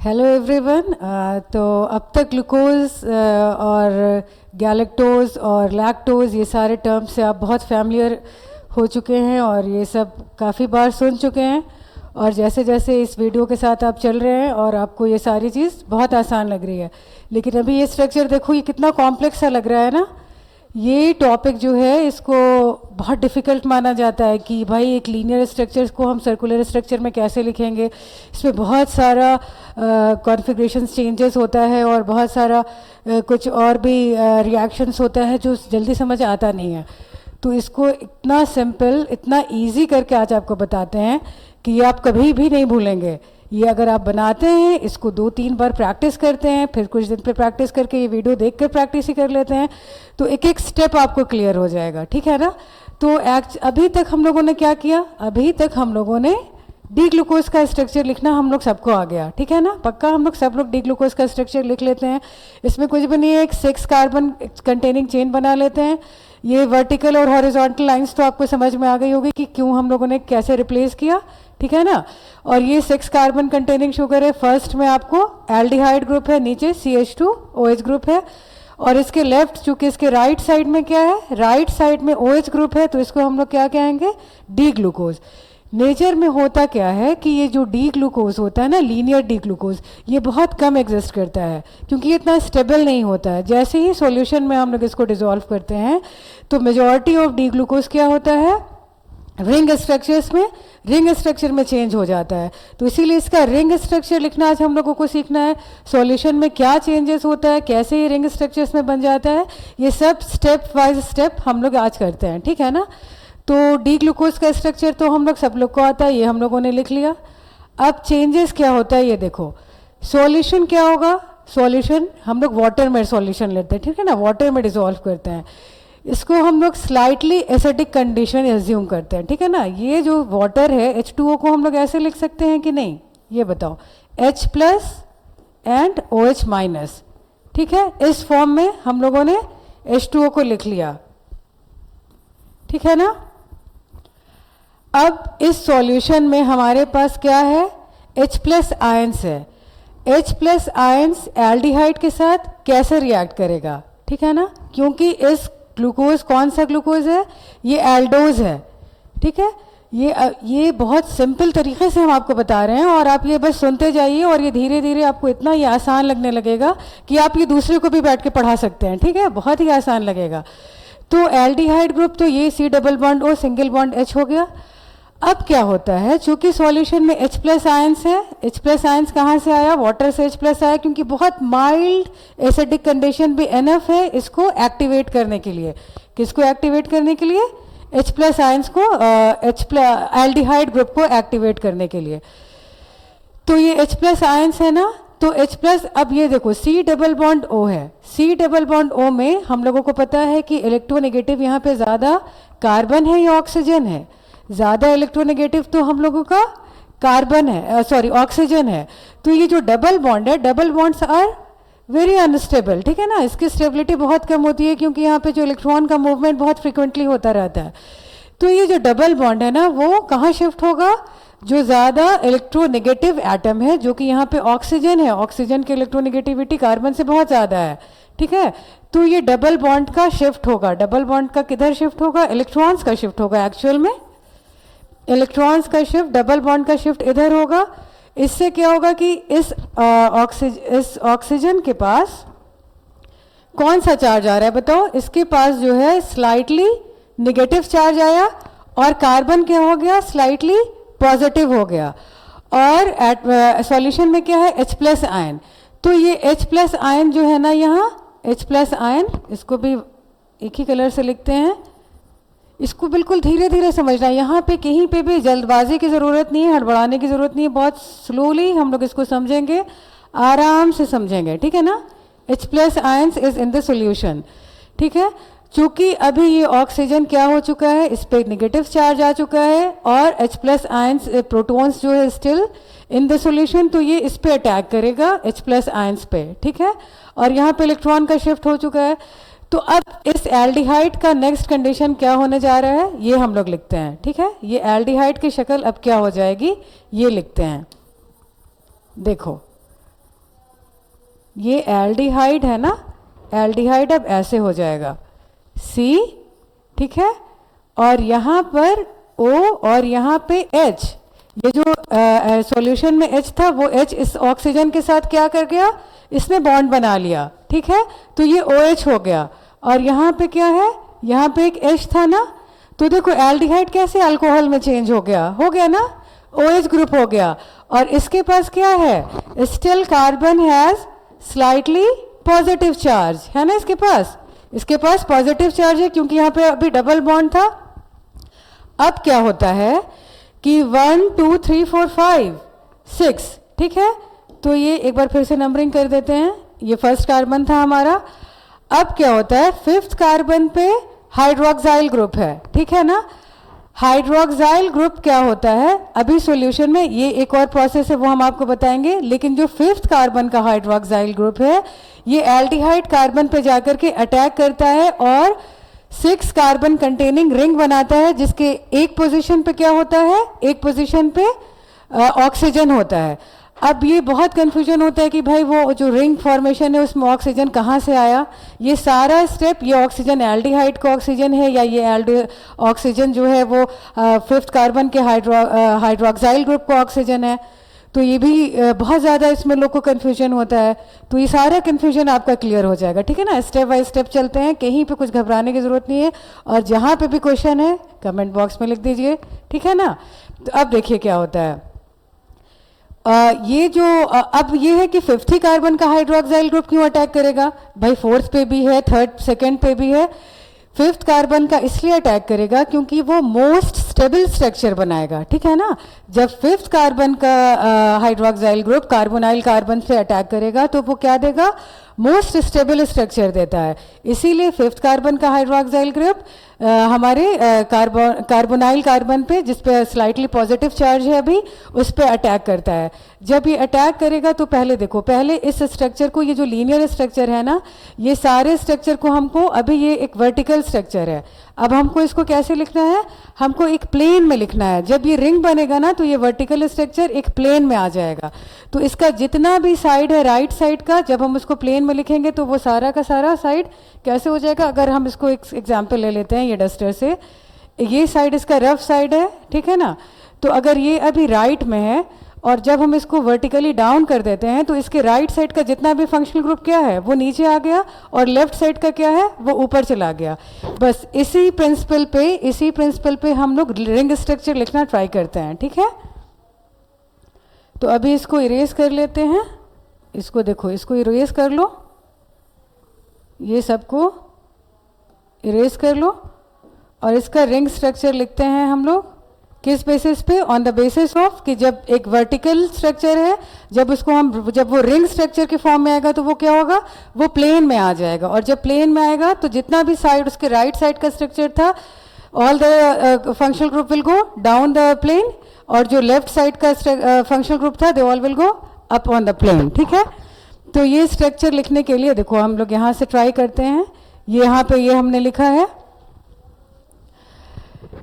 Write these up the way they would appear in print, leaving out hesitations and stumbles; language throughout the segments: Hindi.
Hello everyone. तो अब तक ग्लूकोज और गैलेक्टोज और लैक्टोज ये सारे टर्म्स से आप बहुत फैमिलियर हो चुके हैं और ये सब काफ़ी बार सुन चुके हैं। और जैसे जैसे इस वीडियो के साथ आप चल रहे हैं और आपको ये सारी चीज़ बहुत आसान लग रही है, लेकिन अभी ये स्ट्रक्चर देखो, ये कितना कॉम्प्लेक्स सा लग रहा है ना। ये टॉपिक जो है इसको बहुत डिफ़िकल्ट माना जाता है कि भाई एक लीनियर स्ट्रक्चर को हम सर्कुलर स्ट्रक्चर में कैसे लिखेंगे। इसमें बहुत सारा कॉन्फ़िगरेशन चेंजेस होता है और बहुत सारा कुछ और भी रिएक्शंस होता है जो जल्दी समझ आता नहीं है। तो इसको इतना सिंपल, इतना इजी करके आज आपको बताते हैं कि ये आप कभी भी नहीं भूलेंगे। ये अगर आप बनाते हैं, इसको 2-3 बार प्रैक्टिस करते हैं, फिर कुछ दिन पे प्रैक्टिस करके ये वीडियो देखकर प्रैक्टिस ही कर लेते हैं, तो एक एक स्टेप आपको क्लियर हो जाएगा। ठीक है ना। तो अभी तक हम लोगों ने क्या किया? अभी तक हम लोगों ने डी ग्लूकोज का स्ट्रक्चर लिखना हम लोग सबको आ गया। ठीक है ना। पक्का हम लोग सब लोग डी ग्लूकोज का स्ट्रक्चर लिख लेते हैं। इसमें कुछ भी नहीं है, एक 6 कार्बन कंटेनिंग चेन बना लेते हैं। ये वर्टिकल और हॉरिजॉन्टल लाइंस तो आपको समझ में आ गई होगी कि क्यों हम लोगों ने कैसे रिप्लेस किया। ठीक है ना। और ये 6 कार्बन कंटेनिंग शुगर है। फर्स्ट में आपको एल्डिहाइड ग्रुप है, नीचे CH2OH ग्रुप है, और इसके लेफ्ट, चूंकि इसके राइट साइड में क्या है, राइट साइड में OH ग्रुप है, तो इसको हम लोग क्या कहेंगे? D glucose. नेचर में होता क्या है कि ये जो डी ग्लूकोज होता है ना, लीनियर डी ग्लूकोज, ये बहुत कम एग्जिस्ट करता है क्योंकि ये इतना स्टेबल नहीं होता है। जैसे ही सॉल्यूशन में हम लोग इसको डिसॉल्व करते हैं तो मेजॉरिटी ऑफ डी ग्लूकोज क्या होता है, रिंग स्ट्रक्चर्स में, रिंग स्ट्रक्चर में चेंज हो जाता है। तो इसीलिए इसका रिंग स्ट्रक्चर लिखना आज हम लोगों को सीखना है। सॉल्यूशन में क्या चेंजेस होता है, कैसे ये रिंग स्ट्रक्चर्स में बन जाता है, ये सब स्टेप बाय स्टेप हम लोग आज करते हैं। ठीक है ना। तो डी ग्लूकोज का स्ट्रक्चर तो हम लोग सब लोग को आता है, ये हम लोगों ने लिख लिया। अब चेंजेस क्या होता है ये देखो। सॉल्यूशन क्या होगा? सॉल्यूशन हम लोग वाटर में सॉल्यूशन लेते हैं। ठीक है ना, वाटर में डिसॉल्व करते हैं। इसको हम लोग स्लाइटली एसिडिक कंडीशन एज्यूम करते हैं। ठीक है ना। ये जो वाटर है H2O को हम लोग ऐसे लिख सकते हैं कि नहीं, ये बताओ, H+ एंड OH-। ठीक है, इस फॉर्म में हम लोगों ने H2O को लिख लिया। ठीक है ना। अब इस सॉल्यूशन में हमारे पास क्या है, H+ आयंस है। H+ आयंस एल्डिहाइड के साथ कैसे रिएक्ट करेगा? ठीक है ना, क्योंकि इस ग्लूकोज, कौन सा ग्लूकोज है, ये एल्डोज है। ठीक है, ये बहुत सिंपल तरीके से हम आपको बता रहे हैं और आप ये बस सुनते जाइए और ये धीरे धीरे आपको इतना ये आसान लगने लगेगा कि आप ये दूसरे को भी बैठ के पढ़ा सकते हैं। ठीक है, बहुत ही आसान लगेगा। तो एल्डिहाइड ग्रुप तो ये C+O सिंगल बॉन्ड H हो गया। अब क्या होता है, चूंकि सॉल्यूशन में H+ आयंस है, H+ आयंस कहाँ से आया, वाटर से H+ आया, क्योंकि बहुत माइल्ड एसिडिक कंडीशन भी एनफ है इसको एक्टिवेट करने के लिए। किसको एक्टिवेट करने के लिए? H+ आयंस को, एल्डिहाइड ग्रुप को एक्टिवेट करने के लिए। तो ये H+ आयंस है ना, तो H+, अब ये देखो C+O है। C+O में हम लोगों को पता है कि इलेक्ट्रोनेगेटिव यहाँ पे ज़्यादा कार्बन है या ऑक्सीजन है? ज़्यादा इलेक्ट्रोनेगेटिव तो हम लोगों का कार्बन है, सॉरी ऑक्सीजन है। तो ये जो डबल बॉन्ड है, double bonds are very unstable. ठीक है ना, इसकी स्टेबिलिटी बहुत कम होती है क्योंकि यहाँ पे जो इलेक्ट्रॉन का मूवमेंट बहुत फ्रिक्वेंटली होता रहता है। तो ये जो डबल बॉन्ड है ना, वो कहाँ शिफ्ट होगा? जो ज़्यादा इलेक्ट्रोनेगेटिव एटम है, जो कि यहाँ पे ऑक्सीजन है, ऑक्सीजन की इलेक्ट्रोनेगेटिविटी कार्बन से बहुत ज़्यादा है। ठीक है, तो ये डबल बॉन्ड का शिफ्ट होगा। डबल बॉन्ड का किधर शिफ्ट होगा? इलेक्ट्रॉन्स का शिफ्ट होगा। एक्चुअल में इलेक्ट्रॉन्स का शिफ्ट, डबल बॉन्ड का शिफ्ट इधर होगा। इससे क्या होगा कि इस ऑक्सीजन के पास कौन सा चार्ज आ रहा है बताओ? इसके पास जो है स्लाइटली नेगेटिव चार्ज आया, और कार्बन क्या हो गया? स्लाइटली पॉजिटिव हो गया। और सॉल्यूशन में क्या है? H+ ion. तो ये H+ आयन जो है ना, यहाँ H+ आयन, इसको भी एक ही कलर से लिखते हैं। इसको बिल्कुल धीरे धीरे समझना है, यहाँ पे कहीं पे भी जल्दबाजी की ज़रूरत नहीं है, हड़बड़ाने की ज़रूरत नहीं है। बहुत स्लोली हम लोग इसको समझेंगे, आराम से समझेंगे। ठीक है ना। H+ ions is in the solution. ठीक है, चूंकि अभी ये ऑक्सीजन क्या हो चुका है, इस पे नेगेटिव चार्ज आ चुका है, और H+ आयंस, प्रोटॉन्स जो है स्टिल इन द सॉल्यूशन, तो ये इस पे अटैक करेगा, H+ आयंस पे। ठीक है, और यहाँ पे इलेक्ट्रॉन का शिफ्ट हो चुका है। तो अब इस एल्डिहाइड का नेक्स्ट कंडीशन क्या होने जा रहा है, ये हम लोग लिखते हैं। ठीक है, ये एल्डिहाइड की शक्ल अब क्या हो जाएगी, ये लिखते हैं। देखो, ये एल्डिहाइड है ना, एल्डिहाइड अब ऐसे हो जाएगा C, ठीक है, और यहाँ पर O और यहाँ पे H, ये जो सॉल्यूशन में H था वो H इस ऑक्सीजन के साथ क्या कर गया, इसने बॉन्ड बना लिया, ठीक है, तो ये OH हो गया। और यहाँ पे क्या है, यहाँ पे एक H था ना, तो देखो एल्डिहाइड कैसे अल्कोहल में चेंज हो गया ना, OH ग्रुप हो गया। और इसके पास क्या है, still carbon has slightly positive charge है ना, इसके पास पॉजिटिव चार्ज है क्योंकि यहाँ पे अभी डबल बॉन्ड था। अब क्या होता है कि 1 2 3 4 5 6, ठीक है, तो ये एक बार फिर से नंबरिंग कर देते हैं। ये फर्स्ट कार्बन था हमारा। अब क्या होता है, फिफ्थ कार्बन पे हाइड्रोक्साइल ग्रुप है, ठीक है ना। हाइड्रोक्साइल ग्रुप क्या होता है, अभी सॉल्यूशन में ये एक और प्रोसेस है वो हम आपको बताएंगे, लेकिन जो फिफ्थ कार्बन का हाइड्रोक्साइल ग्रुप है ये एल्डिहाइड कार्बन पे जाकर के अटैक करता है और 6 कार्बन कंटेनिंग रिंग बनाता है, जिसके एक पोजीशन पे क्या होता है, एक पोजीशन पे ऑक्सीजन होता है। अब ये बहुत कंफ्यूजन होता है कि भाई वो जो रिंग फॉर्मेशन है उसमें ऑक्सीजन कहाँ से आया। ये सारा स्टेप, ये ऑक्सीजन एल्डिहाइड का ऑक्सीजन है या ये ऑक्सीजन जो है वो फिफ्थ कार्बन के हाइड्रोक्साइल ग्रुप का ऑक्सीजन है। तो ये भी बहुत ज़्यादा इसमें लोग को कन्फ्यूजन होता है। तो ये सारा कन्फ्यूजन आपका क्लियर हो जाएगा, ठीक है ना। स्टेप बाय स्टेप चलते हैं, कहीं पे कुछ घबराने की ज़रूरत नहीं है। और जहाँ पे भी क्वेश्चन है कमेंट बॉक्स में लिख दीजिए, ठीक है ना। तो अब देखिए क्या होता है, ये जो अब ये है कि फिफ्थ ही कार्बन का हाइड्रोक्साइल ग्रुप क्यों अटैक करेगा भाई, फोर्थ पे भी है, थर्ड सेकंड पे भी है। फिफ्थ कार्बन का इसलिए अटैक करेगा क्योंकि वो मोस्ट स्टेबल स्ट्रक्चर बनाएगा, ठीक है ना। जब फिफ्थ कार्बन का हाइड्रोक्साइल ग्रुप कार्बोनाइल कार्बन से अटैक करेगा तो वो क्या देगा, मोस्ट स्टेबल स्ट्रक्चर देता है। इसीलिए फिफ्थ कार्बन का हाइड्रोक्साइल ग्रुप हमारे कार्बोनाइल कार्बन पे, जिस पे स्लाइटली पॉजिटिव चार्ज है अभी, उस पे अटैक करता है। जब ये अटैक करेगा तो पहले देखो, पहले इस स्ट्रक्चर को, ये जो लीनियर स्ट्रक्चर है ना, ये सारे स्ट्रक्चर को हमको, अभी ये एक वर्टिकल स्ट्रक्चर है, अब हमको इसको कैसे लिखना है, हमको एक प्लेन में लिखना है। जब ये रिंग बनेगा ना तो ये वर्टिकल स्ट्रक्चर एक प्लेन में आ जाएगा। तो इसका जितना भी साइड है राइट साइड का, जब हम उसको प्लेन में लिखेंगे तो वो सारा का सारा साइड कैसे हो जाएगा। अगर हम इसको एक एग्जाम्पल ले लेते हैं ये डस्टर से, ये साइड इसका रफ साइड है, ठीक है ना। तो अगर ये अभी राइट में है और जब हम इसको वर्टिकली डाउन कर देते हैं तो इसके राइट साइड का जितना भी फंक्शनल ग्रुप क्या है वो नीचे आ गया और लेफ्ट साइड का क्या है वो ऊपर चला गया। बस इसी प्रिंसिपल पे हम लोग रिंग स्ट्रक्चर लिखना ट्राई करते हैं, ठीक है। तो अभी इसको इरेज कर लेते हैं, इसको देखो, इसको इरेज कर लो, ये सबको इरेज कर लो और इसका रिंग स्ट्रक्चर लिखते हैं हम लोग। किस बेसिस पे, ऑन द बेसिस ऑफ कि जब एक वर्टिकल स्ट्रक्चर है, जब वो रिंग स्ट्रक्चर के फॉर्म में आएगा तो वो क्या होगा, वो प्लेन में आ जाएगा। और जब प्लेन में आएगा तो जितना भी साइड उसके राइट साइड का स्ट्रक्चर था, all the functional group will go down the plane, और जो लेफ्ट साइड का फंक्शनल ग्रुप था they all will go up on the plane, ठीक है। तो ये स्ट्रक्चर लिखने के लिए देखो हम लोग यहाँ से ट्राई करते हैं। ये यहाँ पे ये हमने लिखा है,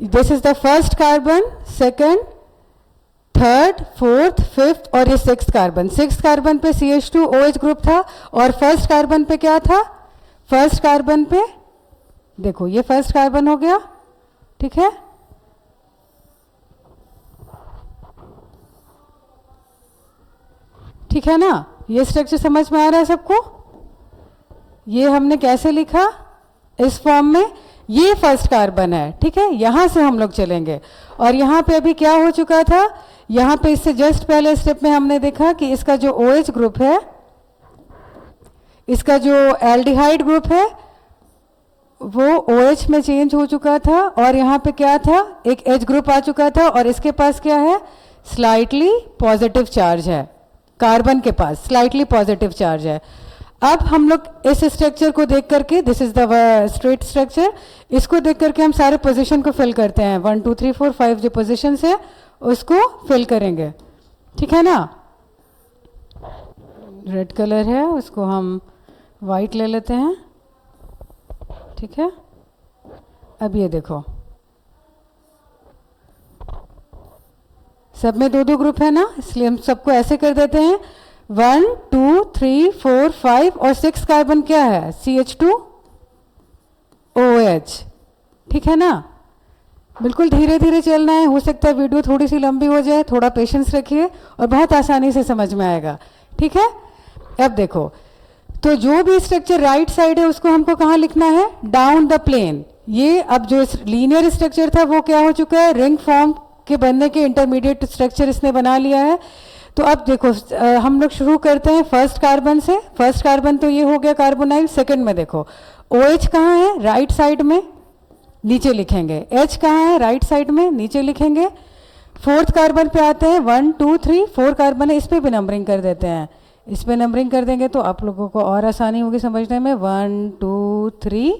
this is the first carbon, second, third, fourth, fifth और ये सिक्स्थ कार्बन। सिक्स्थ कार्बन पे CH2OH ग्रुप था और फर्स्ट कार्बन पे क्या था, फर्स्ट कार्बन पे देखो ये फर्स्ट कार्बन हो गया, ठीक है। ठीक है ना, ये स्ट्रक्चर समझ में आ रहा है सबको। ये हमने कैसे लिखा इस फॉर्म में, ये फर्स्ट कार्बन है, ठीक है। यहां से हम लोग चलेंगे और यहाँ पे अभी क्या हो चुका था, यहाँ पे इससे जस्ट पहले स्टेप में हमने देखा कि इसका जो OH ग्रुप है, इसका जो एल्डिहाइड ग्रुप है वो OH में चेंज हो चुका था और यहाँ पे क्या था, एक H ग्रुप आ चुका था और इसके पास क्या है, स्लाइटली पॉजिटिव चार्ज है। कार्बन के पास स्लाइटली पॉजिटिव चार्ज है। अब हम लोग इस स्ट्रक्चर को देख करके, this is the straight structure, इसको देख करके हम सारे पोजीशन को फिल करते हैं। 1 2 3 4 5 जो पोजीशन है उसको फिल करेंगे, ठीक है ना। रेड कलर है उसको हम वाइट ले लेते हैं, ठीक है। अब ये देखो सब में 2-2 ग्रुप है ना, इसलिए हम सबको ऐसे कर देते हैं। 1 2 3 4 5 और 6 कार्बन क्या है? CH2OH। ठीक है ना? बिल्कुल धीरे धीरे चलना है, हो सकता है वीडियो थोड़ी सी लंबी हो जाए, थोड़ा पेशेंस रखिए और बहुत आसानी से समझ में आएगा। ठीक है? अब देखो, तो जो भी स्ट्रक्चर राइट साइड है उसको हमको कहाँ लिखना है? Down the plane. ये अब जो लीनियर स्ट्रक्चर था वो क्या हो चुका है? रिंग फॉर्म के बनने के इंटरमीडिएट स्ट्रक्चर इसने बना लिया है। तो अब देखो हम लोग शुरू करते हैं फर्स्ट कार्बन से। फर्स्ट कार्बन तो ये हो गया कार्बोनाइल। सेकंड में देखो OH कहाँ है? राइट साइड में, नीचे लिखेंगे। H कहाँ है? राइट साइड में, नीचे लिखेंगे। फोर्थ कार्बन पे आते हैं, 1 2 3 4 कार्बन है, इस पे भी नंबरिंग कर देते हैं। इस पे नंबरिंग कर देंगे तो आप लोगों को और आसानी होगी समझने में। 1 2 3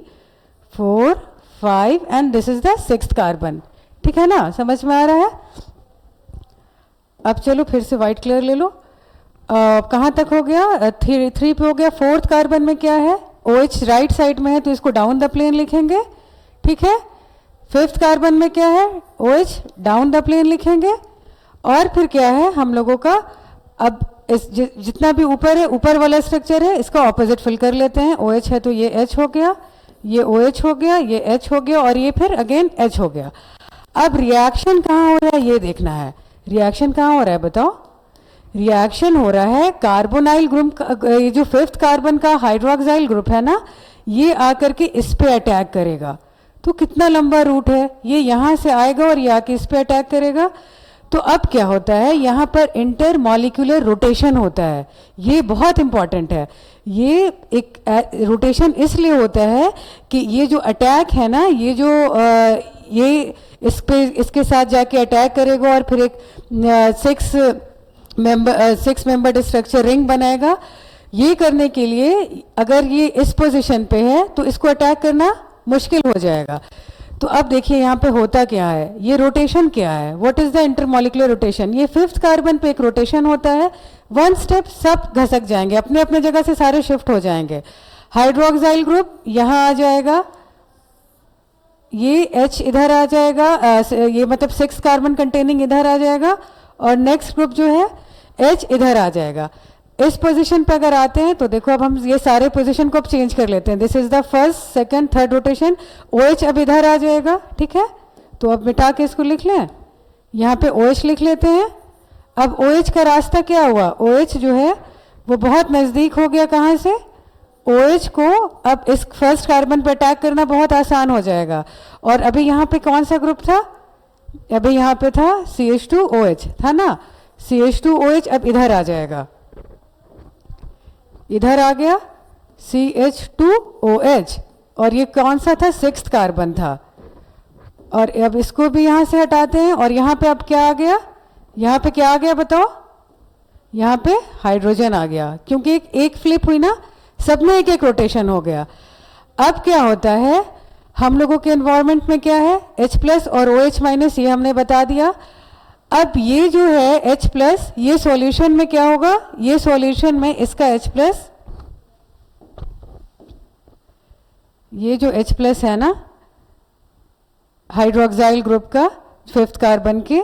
4 5 and this is the sixth carbon. ठीक है ना? समझ में आ रहा है? अब चलो फिर से वाइट कलर ले लो। कहाँ तक हो गया? 3 पे हो गया। फोर्थ कार्बन में क्या है? OH राइट साइड में है तो इसको डाउन द प्लेन लिखेंगे। ठीक है? फिफ्थ कार्बन में क्या है? OH डाउन द प्लेन लिखेंगे। और फिर क्या है हम लोगों का? अब इस जितना भी ऊपर है, ऊपर वाला स्ट्रक्चर है, इसका ऑपोजिट फिल कर लेते हैं। OH है तो ये H हो गया, ये OH हो गया, ये H हो गया और ये फिर अगेन H हो गया। अब रिएक्शन कहाँ हो रहा है ये देखना है। रिएक्शन कहाँ हो रहा है बताओ? रिएक्शन हो रहा है कार्बोनाइल ग्रुप, ये जो फिफ्थ कार्बन का हाइड्रोक्साइल ग्रुप है ना, ये आकर के इस पे अटैक करेगा। तो कितना लंबा रूट है, ये यहाँ से आएगा और ये आके इस पे अटैक करेगा। तो अब क्या होता है? यहाँ पर इंटर मॉलिक्यूलर रोटेशन होता है। ये बहुत इंपॉर्टेंट है। ये एक रोटेशन इसलिए होता है कि ये जो अटैक है ना, ये जो ये इस पे इसके साथ जाके अटैक करेगा और फिर एक सिक्स मेंबर्ड स्ट्रक्चर रिंग बनाएगा। ये करने के लिए अगर ये इस पोजीशन पे है तो इसको अटैक करना मुश्किल हो जाएगा। तो अब देखिए यहाँ पे होता क्या है, ये रोटेशन क्या है? What is the intermolecular rotation? ये फिफ्थ कार्बन पे एक रोटेशन होता है। वन स्टेप सब घसक जाएंगे, अपने अपने जगह से सारे शिफ्ट हो जाएंगे। हाइड्रोक्साइल ग्रुप यहाँ आ जाएगा, ये H इधर आ जाएगा, ये मतलब सिक्स कार्बन कंटेनिंग इधर आ जाएगा और नेक्स्ट ग्रुप जो है H इधर आ जाएगा। इस पोजीशन पे अगर आते हैं तो देखो अब हम ये सारे पोजीशन को अब चेंज कर लेते हैं। This is the first second third rotation. OH अब इधर आ जाएगा। ठीक है? तो अब मिटा के इसको लिख लें, यहाँ पे OH लिख लेते हैं। अब OH का रास्ता क्या हुआ? OH जो है वो बहुत नज़दीक हो गया। कहाँ से? OH को अब इस फर्स्ट कार्बन पर अटैक करना बहुत आसान हो जाएगा। और अभी यहाँ पे कौन सा ग्रुप था? अभी यहाँ पे था CH2OH था ना। CH2OH अब इधर आ जाएगा, इधर आ गया CH2OH और ये कौन सा था? सिक्स्थ कार्बन था। और अब इसको भी यहाँ से हटाते हैं और यहाँ पे अब क्या आ गया? यहाँ पे क्या आ गया बताओ? यहाँ पे हाइड्रोजन आ गया, क्योंकि एक फ्लिप हुई ना, सब में एक एक रोटेशन हो गया। अब क्या होता है हम लोगों के एनवायरनमेंट में? क्या है? H+ और OH-, ये हमने बता दिया। अब ये जो है H+, ये सॉल्यूशन में क्या होगा? ये सॉल्यूशन में इसका H+, ये जो H+ है ना हाइड्रोक्साइल ग्रुप का फिफ्थ कार्बन के,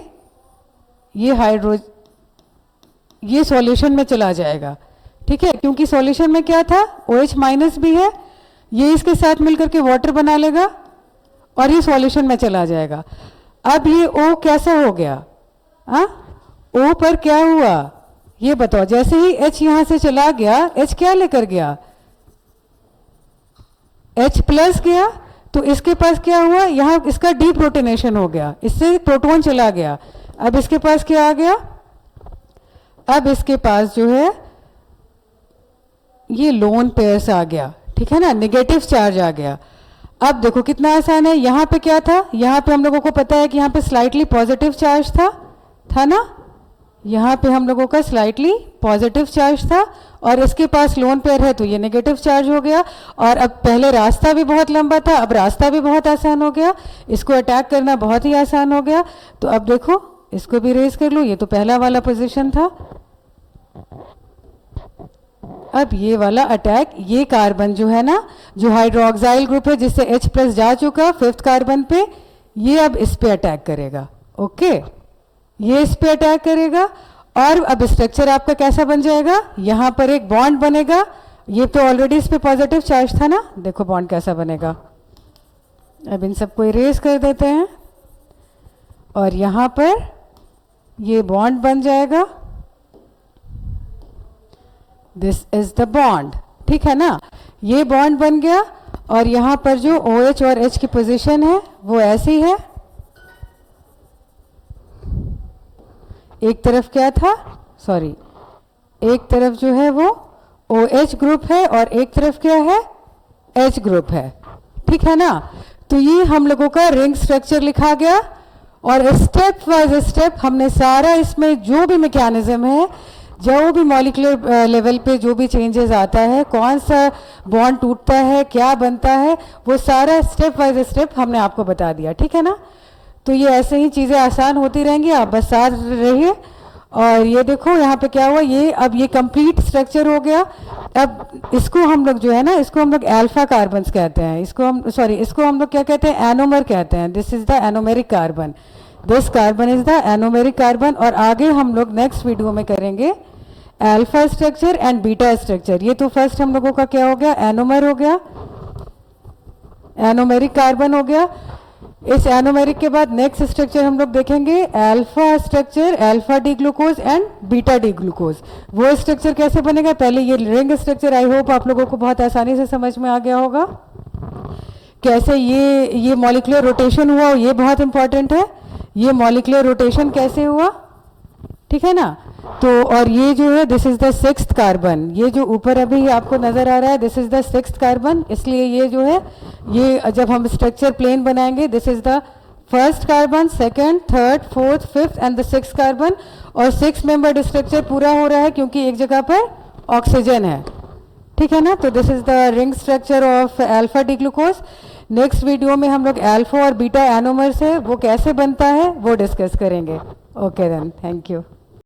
ये सॉल्यूशन में चला जाएगा। ठीक है? क्योंकि सॉल्यूशन में क्या था? OH- भी है, ये इसके साथ मिलकर के वाटर बना लेगा और ये सॉल्यूशन में चला जाएगा। अब ये O कैसा हो गया? O पर क्या हुआ ये बताओ? जैसे ही H यहां से चला गया, H क्या लेकर गया? H+ गया, तो इसके पास क्या हुआ? यहाँ इसका डी प्रोटोनेशन हो गया, इससे प्रोटॉन चला गया। अब इसके पास क्या आ गया? अब इसके पास जो है ये लोन पेयर्स आ गया। ठीक है ना? नेगेटिव चार्ज आ गया। अब देखो कितना आसान है। यहाँ पे क्या था? यहाँ पे हम लोगों को पता है कि यहाँ पे स्लाइटली पॉजिटिव चार्ज था ना? यहाँ पे हम लोगों का स्लाइटली पॉजिटिव चार्ज था और इसके पास लोन पेयर है तो ये नेगेटिव चार्ज हो गया। और अब पहले रास्ता भी बहुत लंबा था, अब रास्ता भी बहुत आसान हो गया, इसको अटैक करना बहुत ही आसान हो गया। तो अब देखो इसको भी रेज कर लो, ये तो पहला वाला पोजीशन था। अब ये वाला अटैक, ये कार्बन जो है ना, जो हाइड्रोक्साइल ग्रुप है जिससे H+ जा चुका फिफ्थ कार्बन पे, ये अब इस पे अटैक करेगा। ओके, ये इस पे अटैक करेगा और अब स्ट्रक्चर आपका कैसा बन जाएगा, यहाँ पर एक बॉन्ड बनेगा, ये तो ऑलरेडी इस पे पॉजिटिव चार्ज था ना, देखो बॉन्ड कैसा बनेगा। अब इन सबको इरेज कर देते हैं और यहाँ पर ये बॉन्ड बन जाएगा, दिस इज द बॉन्ड, ठीक है ना। ये बॉन्ड बन गया और यहाँ पर जो OH और H की पोजीशन है वो ऐसी है, एक तरफ क्या था, सॉरी, एक तरफ जो है वो OH ग्रुप है और एक तरफ क्या है, H ग्रुप है, ठीक है ना। तो ये हम लोगों का रिंग स्ट्रक्चर लिखा गया और स्टेप वाइज स्टेप हमने सारा इसमें जो भी मैकेनिज्म है, जो भी मॉलिक्यूलर लेवल पे जो भी चेंजेस आता है, कौन सा बॉन्ड टूटता है, क्या बनता है, वो सारा स्टेप वाइज स्टेप हमने आपको बता दिया, ठीक है ना। तो ये ऐसे ही चीज़ें आसान होती रहेंगी, आप बस साथ रहिए। और ये देखो यहाँ पे क्या हुआ, ये अब ये कंप्लीट स्ट्रक्चर हो गया। अब इसको हम लोग जो है ना, इसको हम लोग अल्फा कार्बन्स कहते हैं, इसको हम लोग क्या कहते हैं, एनोमर कहते हैं। This is the anomeric carbon, this carbon is the anomeric carbon. और आगे हम लोग नेक्स्ट वीडियो में करेंगे alpha structure and beta structure. ये तो फर्स्ट हम लोगों का क्या हो गया, एनोमर हो गया, एनोमेरिक कार्बन हो गया। इस एनोमेरिक के बाद नेक्स्ट स्ट्रक्चर हम लोग देखेंगे alpha structure, alpha D glucose and beta D glucose. वो स्ट्रक्चर कैसे बनेगा, पहले ये रिंग स्ट्रक्चर आई होप आप लोगों को बहुत आसानी से समझ में आ गया होगा। कैसे ये मॉलिक्यूलर रोटेशन हुआ, ये बहुत इंपॉर्टेंट है, ये मॉलिक्यूलर रोटेशन कैसे हुआ, ठीक है ना। तो और ये जो है this is the 6th carbon, ये जो ऊपर अभी आपको नजर आ रहा है this is the 6th carbon. इसलिए ये जो है, ये जब हम स्ट्रक्चर प्लेन बनाएंगे, this is the 1st carbon, 2nd, 3rd, 4th, 5th and the 6th carbon. और 6 मेंबर्ड स्ट्रक्चर पूरा हो रहा है क्योंकि एक जगह पर ऑक्सीजन है, ठीक है ना। तो this is the ring structure of alpha D glucose. Next video में हम लोग अल्फा और बीटा एनोमर से वो कैसे बनता है वो डिस्कस करेंगे। Okay then, thank you.